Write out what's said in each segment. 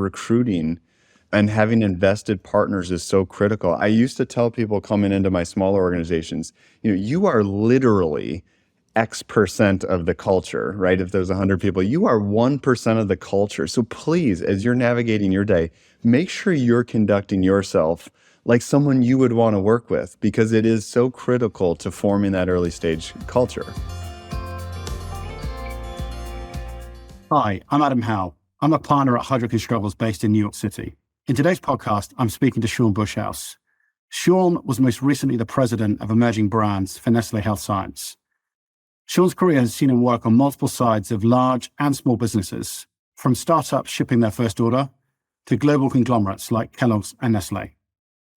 recruiting and having invested partners is so critical. I used to tell people coming into my smaller organizations, you are literally X% of the culture, right? If there's 100 people, you are 1% of the culture. So please, as you're navigating your day, make sure you're conducting yourself like someone you would want to work with, because it is so critical to forming that early stage culture. Hi, I'm Adam Howe. I'm a partner at Heidrick Struggles based in New York City. In today's podcast, I'm speaking to Shawn Bushouse. Shawn was most recently the president of emerging brands for Nestlé Health Science. Shawn's career has seen him work on multiple sides of large and small businesses, from startups shipping their first order to global conglomerates like Kellogg's and Nestlé.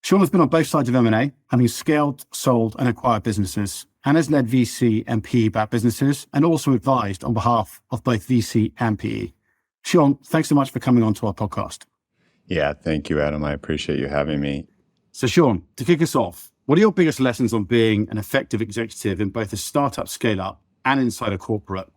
Shawn has been on both sides of M&A, having scaled, sold, and acquired businesses, and has led VC and PE-backed businesses, and also advised on behalf of both VC and PE. Shawn, thanks so much for coming on to our podcast. Yeah, thank you, Adam. I appreciate you having me. So Shawn, to kick us off, what are your biggest lessons on being an effective executive in both a startup scale-up and inside a corporate?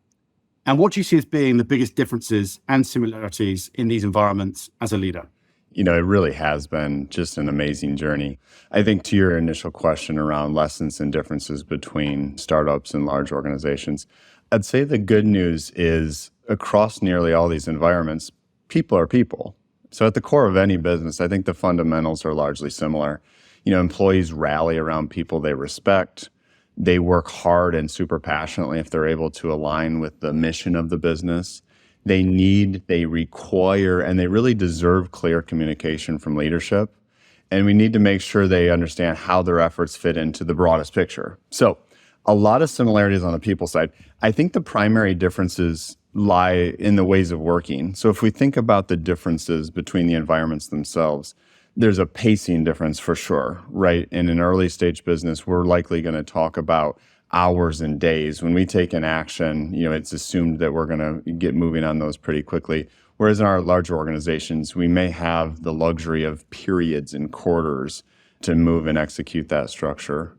And what do you see as being the biggest differences and similarities in these environments as a leader? It really has been just an amazing journey. I think to your initial question around lessons and differences between startups and large organizations, I'd say the good news is across nearly all these environments, people are people. So at the core of any business, I think the fundamentals are largely similar. Employees rally around people they respect. They work hard and super passionately if they're able to align with the mission of the business. They require, and they really deserve clear communication from leadership. And we need to make sure they understand how their efforts fit into the broadest picture. So a lot of similarities on the people side. I think the primary differences lie in the ways of working. So if we think about the differences between the environments themselves, there's a pacing difference for sure, right? In an early stage business, we're likely going to talk about hours and days. When we take an action, it's assumed that we're going to get moving on those pretty quickly. Whereas in our larger organizations, we may have the luxury of periods and quarters to move and execute that structure.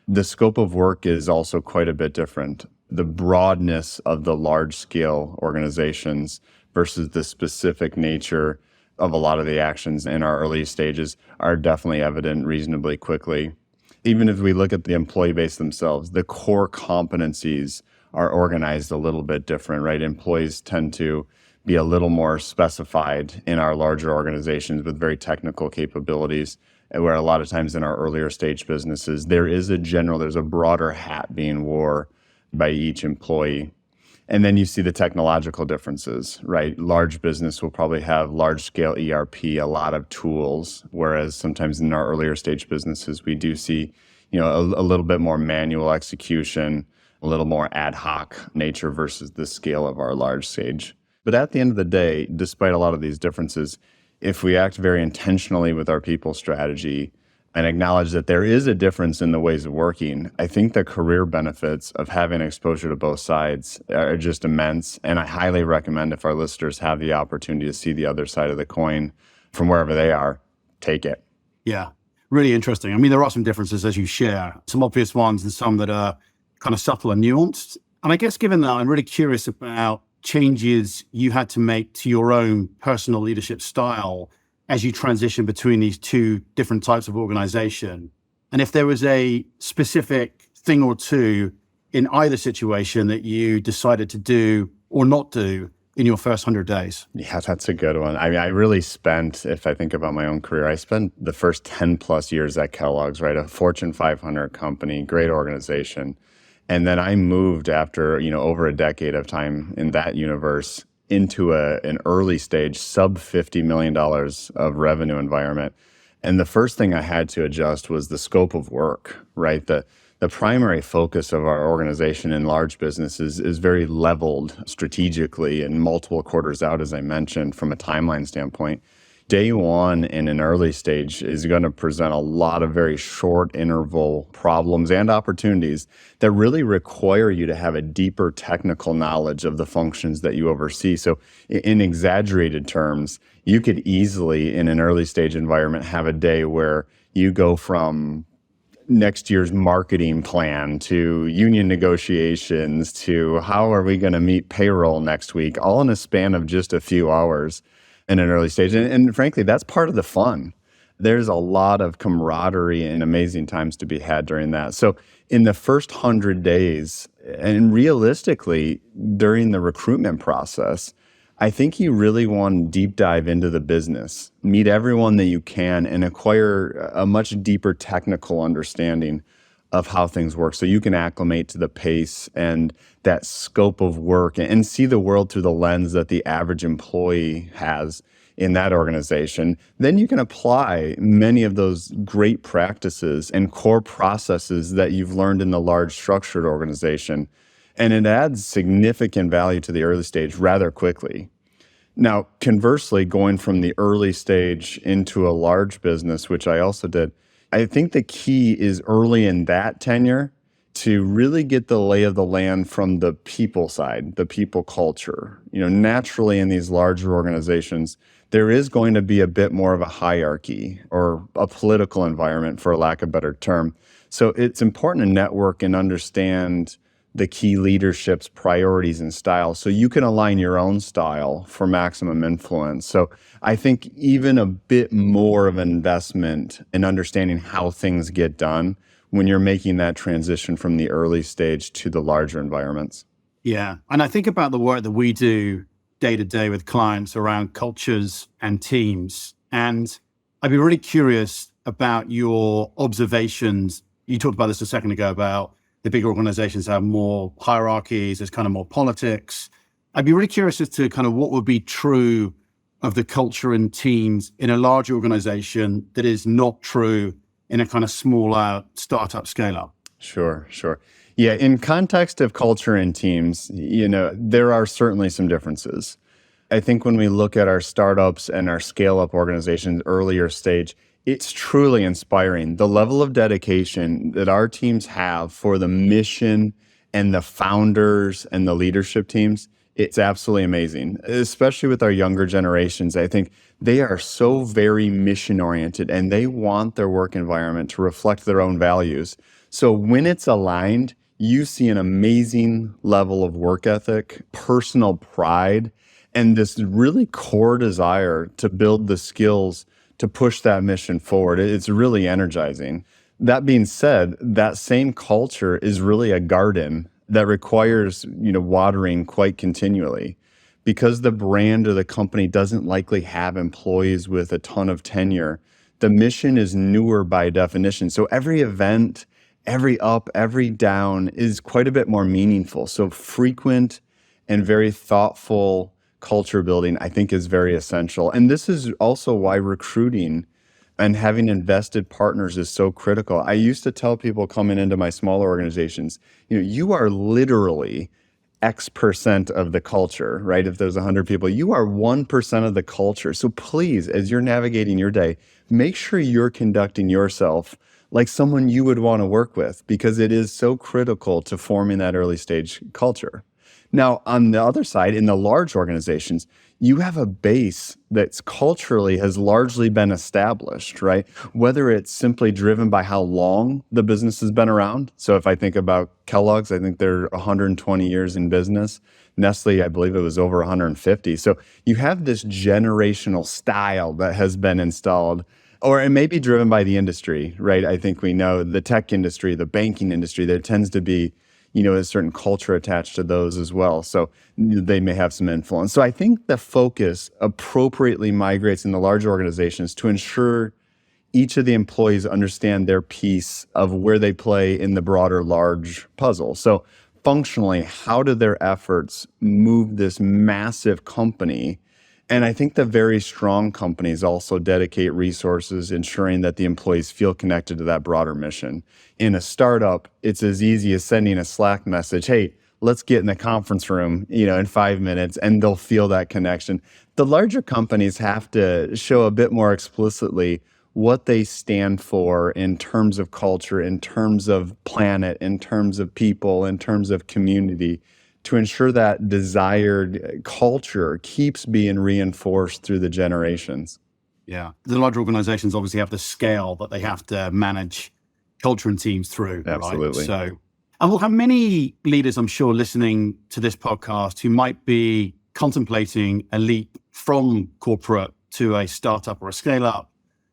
The scope of work is also quite a bit different. The broadness of the large-scale organizations versus the specific nature of a lot of the actions in our early stages are definitely evident reasonably quickly. Even if we look at the employee base themselves, the core competencies are organized a little bit different, right? Employees tend to be a little more specified in our larger organizations with very technical capabilities, where a lot of times in our earlier stage businesses, there's a broader hat being worn by each employee. And then you see the technological differences, right? Large business will probably have large scale ERP, a lot of tools, whereas sometimes in our earlier stage businesses, we do see, a little bit more manual execution, a little more ad hoc nature versus the scale of our large stage. But at the end of the day, despite a lot of these differences, if we act very intentionally with our people strategy and acknowledge that there is a difference in the ways of working, I think the career benefits of having exposure to both sides are just immense. And I highly recommend, if our listeners have the opportunity to see the other side of the coin from wherever they are, take it. Yeah, really interesting. I mean, there are some differences as you share, some obvious ones and some that are kind of subtle and nuanced. And I guess given that, I'm really curious about changes you had to make to your own personal leadership style as you transition between these two different types of organization. And if there was a specific thing or two in either situation that you decided to do or not do in your first 100 days. Yeah, that's a good one. I mean, I really spent, if I think about my own career, I spent the first 10 plus years at Kellogg's, right? A Fortune 500 company, great organization. And then I moved after, over a decade of time in that universe into an early stage sub $50 million of revenue environment. And the first thing I had to adjust was the scope of work, right? The primary focus of our organization in large businesses is very leveled strategically and multiple quarters out, as I mentioned, from a timeline standpoint. Day one in an early stage is going to present a lot of very short interval problems and opportunities that really require you to have a deeper technical knowledge of the functions that you oversee. So in exaggerated terms, you could easily in an early stage environment have a day where you go from next year's marketing plan to union negotiations to how are we going to meet payroll next week, all in a span of just a few hours. in an early stage. And frankly, that's part of the fun. There's a lot of camaraderie and amazing times to be had during that. So in the first 100 days, and realistically during the recruitment process, I think you really want to deep dive into the business, meet everyone that you can, and acquire a much deeper technical understanding of how things work so you can acclimate to the pace and that scope of work and see the world through the lens that the average employee has in that organization. Then you can apply many of those great practices and core processes that you've learned in the large structured organization. And it adds significant value to the early stage rather quickly. Now, conversely, going from the early stage into a large business, which I also did, I think the key is early in that tenure to really get the lay of the land from the people side, the people culture. Naturally in these larger organizations, there is going to be a bit more of a hierarchy or a political environment, for lack of a better term. So it's important to network and understand the key leadership's priorities and styles so you can align your own style for maximum influence. So I think even a bit more of an investment in understanding how things get done when you're making that transition from the early stage to the larger environments. Yeah. And I think about the work that we do day to day with clients around cultures and teams. And I'd be really curious about your observations. You talked about this a second ago about the bigger organizations have more hierarchies, there's kind of more politics. I'd be really curious as to kind of what would be true of the culture and teams in a large organization that is not true in a kind of smaller startup scale up. Sure. Yeah, in context of culture and teams, there are certainly some differences. I think when we look at our startups and our scale-up organizations earlier stage, it's truly inspiring. The level of dedication that our teams have for the mission and the founders and the leadership teams, it's absolutely amazing, especially with our younger generations. I think they are so very mission-oriented and they want their work environment to reflect their own values. So when it's aligned, you see an amazing level of work ethic, personal pride, and this really core desire to build the skills to push that mission forward. It's really energizing. That being said, that same culture is really a garden that requires, watering quite continually. Because the brand or the company doesn't likely have employees with a ton of tenure, the mission is newer by definition. So every event, every up, every down is quite a bit more meaningful. So frequent and very thoughtful culture building, I think, is very essential. And this is also why recruiting and having invested partners is so critical. I used to tell people coming into my smaller organizations, you are literally X% of the culture, right? If there's 100 people, you are 1% of the culture. So please, as you're navigating your day, make sure you're conducting yourself like someone you would want to work with, because it is so critical to forming that early stage culture. Now, on the other side, in the large organizations, you have a base that's culturally has largely been established, right? Whether it's simply driven by how long the business has been around. So if I think about Kellogg's, I think they're 120 years in business. Nestlé, I believe it was over 150. So you have this generational style that has been installed, or it may be driven by the industry, right? I think we know the tech industry, the banking industry, there tends to be a certain culture attached to those as well. So they may have some influence. So I think the focus appropriately migrates in the large organizations to ensure each of the employees understand their piece of where they play in the broader large puzzle. So functionally, how do their efforts move this massive company? And I think the very strong companies also dedicate resources ensuring that the employees feel connected to that broader mission. In a startup, it's as easy as sending a Slack message, hey, let's get in the conference room, in 5 minutes, and they'll feel that connection. The larger companies have to show a bit more explicitly what they stand for in terms of culture, in terms of planet, in terms of people, in terms of community, to ensure that desired culture keeps being reinforced through the generations. Yeah. The larger organizations obviously have the scale that they have to manage culture and teams through. Absolutely. Right? And we'll have many leaders, I'm sure, listening to this podcast who might be contemplating a leap from corporate to a startup or a scale up,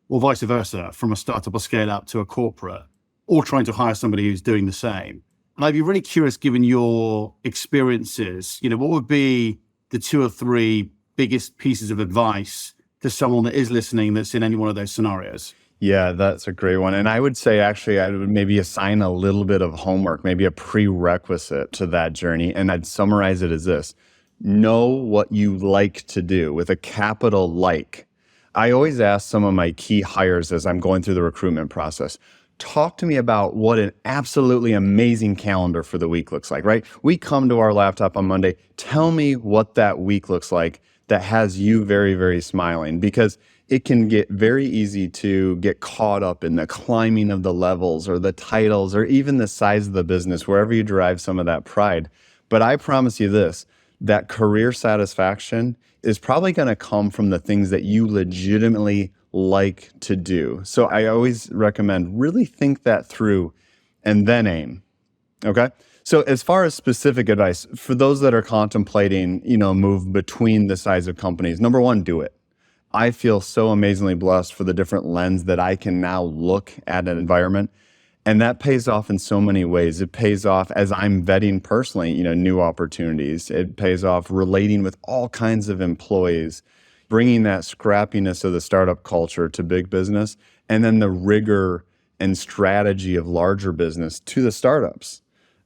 or vice versa, from a startup or scale up to a corporate, or trying to hire somebody who's doing the same. And I'd be really curious, given your experiences, what would be the 2 or 3 biggest pieces of advice to someone that is listening that's in any one of those scenarios? Yeah, that's a great one. And I would say, actually, I would maybe assign a little bit of homework, maybe a prerequisite to that journey. And I'd summarize it as this: know what you like to do, with a capital like. I always ask some of my key hires as I'm going through the recruitment process, talk to me about what an absolutely amazing calendar for the week looks like, right? We come to our laptop on Monday. Tell me what that week looks like that has you very, very smiling, because it can get very easy to get caught up in the climbing of the levels or the titles or even the size of the business, wherever you derive some of that pride. But I promise you this, that career satisfaction is probably going to come from the things that you legitimately like to do. So I always recommend really think that through and then aim. Okay. So as far as specific advice for those that are contemplating, move between the size of companies, number one, do it. I feel so amazingly blessed for the different lens that I can now look at an environment. And that pays off in so many ways. It pays off as I'm vetting personally, new opportunities. It pays off relating with all kinds of employees, bringing that scrappiness of the startup culture to big business, and then the rigor and strategy of larger business to the startups.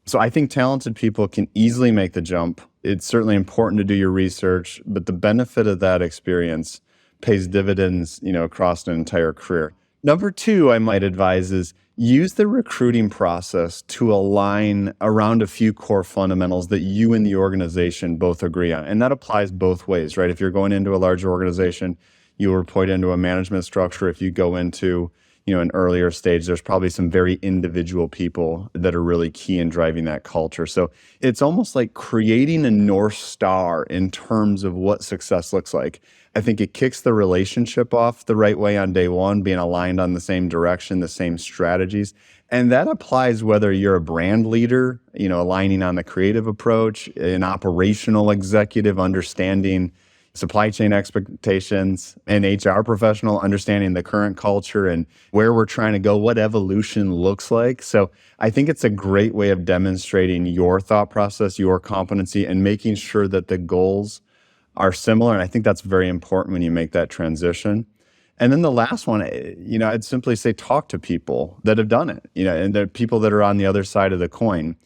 So I think talented people can easily make the jump. It's certainly important to do your research, but the benefit of that experience pays dividends, across an entire career. Number 2, I might advise is use the recruiting process to align around a few core fundamentals that you and the organization both agree on. And that applies both ways, right? If you're going into a larger organization, you'll report into a management structure. If you go into, an earlier stage, there's probably some very individual people that are really key in driving that culture. So it's almost like creating a North Star in terms of what success looks like. I think it kicks the relationship off the right way on day one, being aligned on the same direction, the same strategies. And that applies whether you're a brand leader, aligning on the creative approach, an operational executive, understanding supply chain expectations, an HR professional, understanding the current culture and where we're trying to go, what evolution looks like. So I think it's a great way of demonstrating your thought process, your competency, and making sure that the goals are similar. And I think that's very important when you make that transition. And then the last one, I'd simply say talk to people that have done it, and the people that are on the other side of the coin.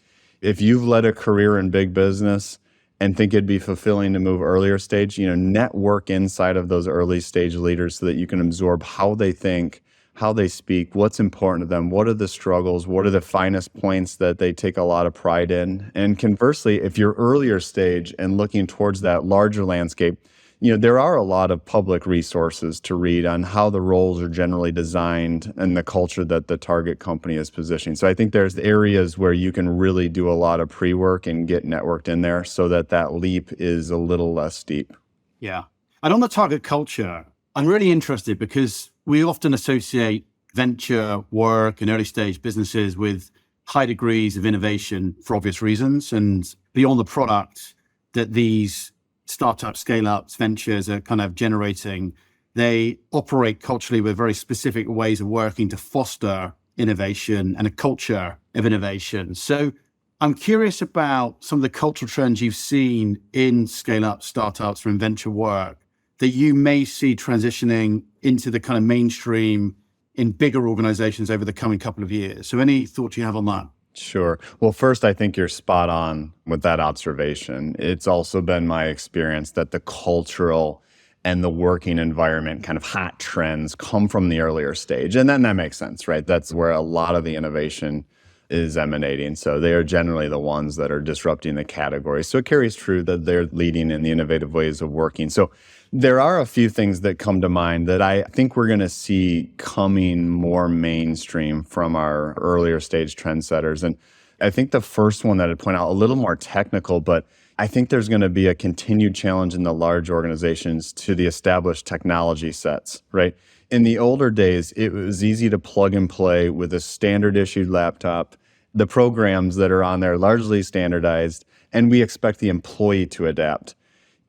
If you've led a career in big business and think it'd be fulfilling to move earlier stage, network inside of those early stage leaders so that you can absorb how they think, how they speak, what's important to them, what are the struggles, what are the finest points that they take a lot of pride in. And conversely, if you're earlier stage and looking towards that larger landscape, there are a lot of public resources to read on how the roles are generally designed and the culture that the target company is positioning. So I think there's areas where you can really do a lot of pre-work and get networked in there so that leap is a little less steep. Yeah. And on the target culture, I'm really interested because we often associate venture work and early stage businesses with high degrees of innovation for obvious reasons. And beyond the product that these startups, scale-ups, ventures are kind of generating, they operate culturally with very specific ways of working to foster innovation and a culture of innovation. So I'm curious about some of the cultural trends you've seen in scale-up startups or in venture work that you may see transitioning into the kind of mainstream in bigger organizations over the coming couple of years. So any thoughts you have on that? Sure. Well, first, I think you're spot on with that observation. It's also been my experience that the cultural and the working environment kind of hot trends come from the earlier stage. And then that makes sense, right? That's where a lot of the innovation is emanating. So they are generally the ones that are disrupting the category. So it carries true that they're leading in the innovative ways of working. So there are a few things that come to mind that I think we're going to see coming more mainstream from our earlier stage trendsetters. And I think the first one that I'd point out, a little more technical, but I think there's going to be a continued challenge in the large organizations to the established technology sets, right? In the older days, it was easy to plug and play with a standard issued laptop. The programs that are on there largely standardized, and we expect the employee to adapt.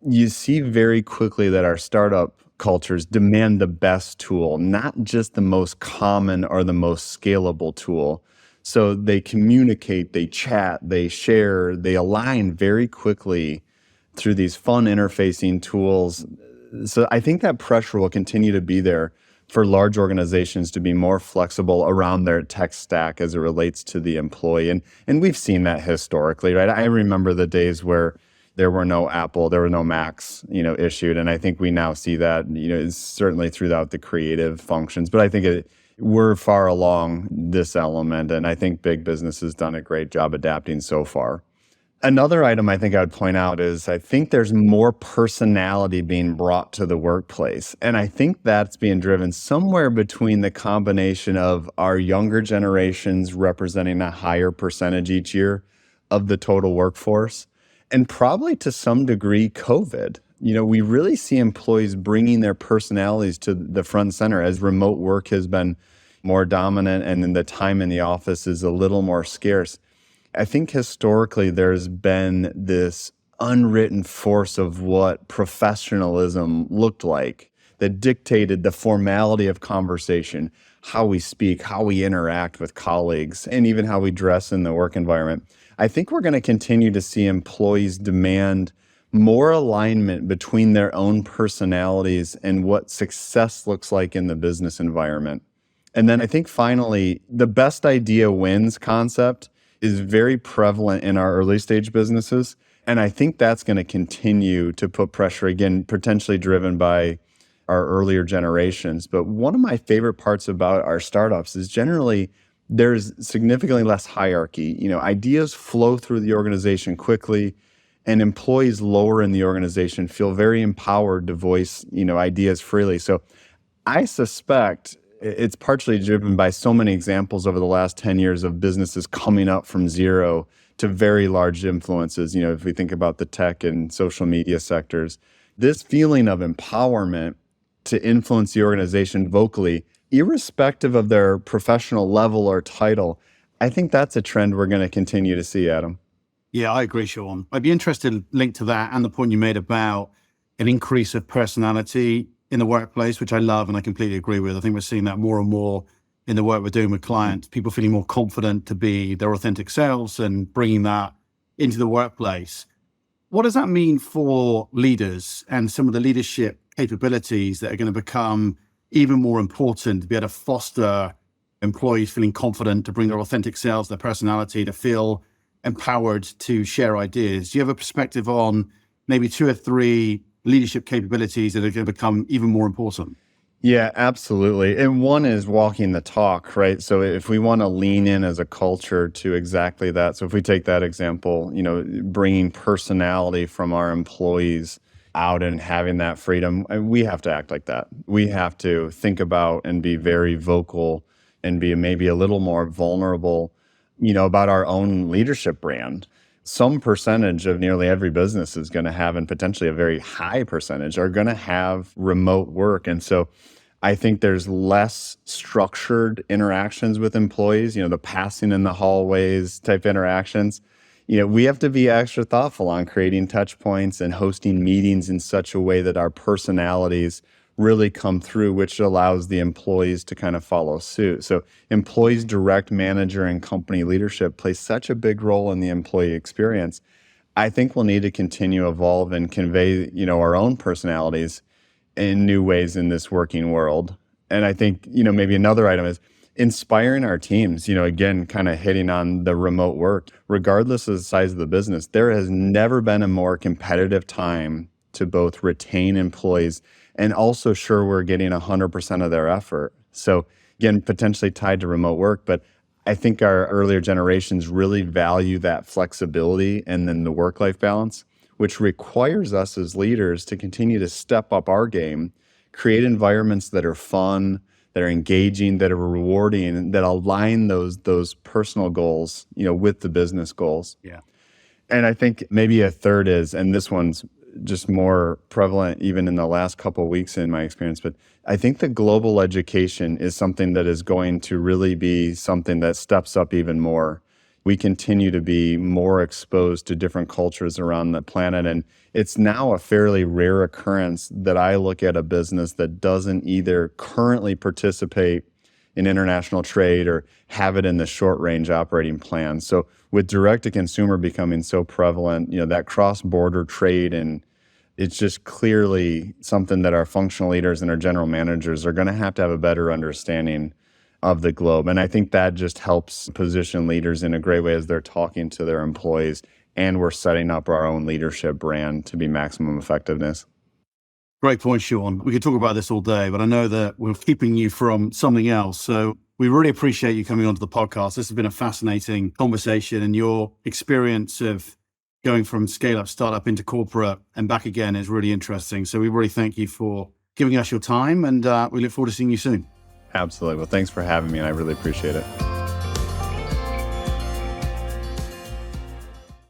you see very quickly that our startup cultures demand the best tool, not just the most common or the most scalable tool. So they communicate, they chat, they share, they align very quickly through these fun interfacing tools. So I think that pressure will continue to be there for large organizations to be more flexible around their tech stack as it relates to the employee. And we've seen that historically, right? I remember the days where there were no Apple, there were no Macs, issued. And I think we now see that, certainly throughout the creative functions. But I think we're far along this element. And I think big business has done a great job adapting so far. Another item I think I would point out is I think there's more personality being brought to the workplace. And I think that's being driven somewhere between the combination of our younger generations representing a higher percentage each year of the total workforce, and probably to some degree COVID. We really see employees bringing their personalities to the front and center as remote work has been more dominant and then the time in the office is a little more scarce. I think historically there's been this unwritten force of what professionalism looked like that dictated the formality of conversation, how we speak, how we interact with colleagues, and even how we dress in the work environment. I think we're going to continue to see employees demand more alignment between their own personalities and what success looks like in the business environment. And then I think finally, the best idea wins concept is very prevalent in our early stage businesses. And I think that's going to continue to put pressure, again, potentially driven by our earlier generations. But one of my favorite parts about our startups is generally there's significantly less hierarchy. Ideas flow through the organization quickly, and employees lower in the organization feel very empowered to voice, ideas freely. So I suspect it's partially driven by so many examples over the last 10 years of businesses coming up from zero to very large influences. If we think about the tech and social media sectors, this feeling of empowerment to influence the organization vocally, irrespective of their professional level or title, I think that's a trend we're going to continue to see, Adam. Yeah, I agree, Shawn. I'd be interested linked to that and the point you made about an increase of personality in the workplace, which I love and I completely agree with. I think we're seeing that more and more in the work we're doing with clients, people feeling more confident to be their authentic selves and bringing that into the workplace. What does that mean for leaders and some of the leadership capabilities that are going to become even more important to be able to foster employees feeling confident to bring their authentic selves, their personality, to feel empowered to share ideas? Do you have a perspective on maybe 2 or 3 leadership capabilities that are going to become even more important? Yeah, absolutely. And one is walking the talk, right? So if we want to lean in as a culture to exactly that. So if we take that example, bringing personality from our employees out and having that freedom, we have to act like that. We have to think about and be very vocal and be maybe a little more vulnerable, about our own leadership brand. Some percentage of nearly every business is going to have, and potentially a very high percentage, are going to have remote work. And so I think there's less structured interactions with employees, the passing in the hallways type interactions. We have to be extra thoughtful on creating touch points and hosting meetings in such a way that our personalities really come through, which allows the employees to kind of follow suit. So employees, direct manager, and company leadership play such a big role in the employee experience. I think we'll need to continue to evolve and convey, our own personalities in new ways in this working world. And I think, maybe another item is inspiring our teams, again, kind of hitting on the remote work. Regardless of the size of the business, there has never been a more competitive time to both retain employees and also sure we're getting 100% of their effort. So again, potentially tied to remote work, but I think our earlier generations really value that flexibility and then the work-life balance, which requires us as leaders to continue to step up our game, create environments that are fun, that are engaging, that are rewarding, that align those personal goals, with the business goals. Yeah. And I think maybe a third is, and this one's just more prevalent even in the last couple of weeks in my experience, but I think that global education is something that is going to really be something that steps up even more. we continue to be more exposed to different cultures around the planet. And it's now a fairly rare occurrence that I look at a business that doesn't either currently participate in international trade or have it in the short range operating plan. So with direct to consumer becoming so prevalent, that cross-border trade, and it's just clearly something that our functional leaders and our general managers are going to have a better understanding of the globe. And I think that just helps position leaders in a great way as they're talking to their employees, and we're setting up our own leadership brand to be maximum effectiveness. Great point, Shawn. We could talk about this all day, but I know that we're keeping you from something else. So we really appreciate you coming onto the podcast. This has been a fascinating conversation, and your experience of going from scale-up, startup into corporate and back again is really interesting. So we really thank you for giving us your time, and we look forward to seeing you soon. Absolutely. Well, thanks for having me, and I really appreciate it.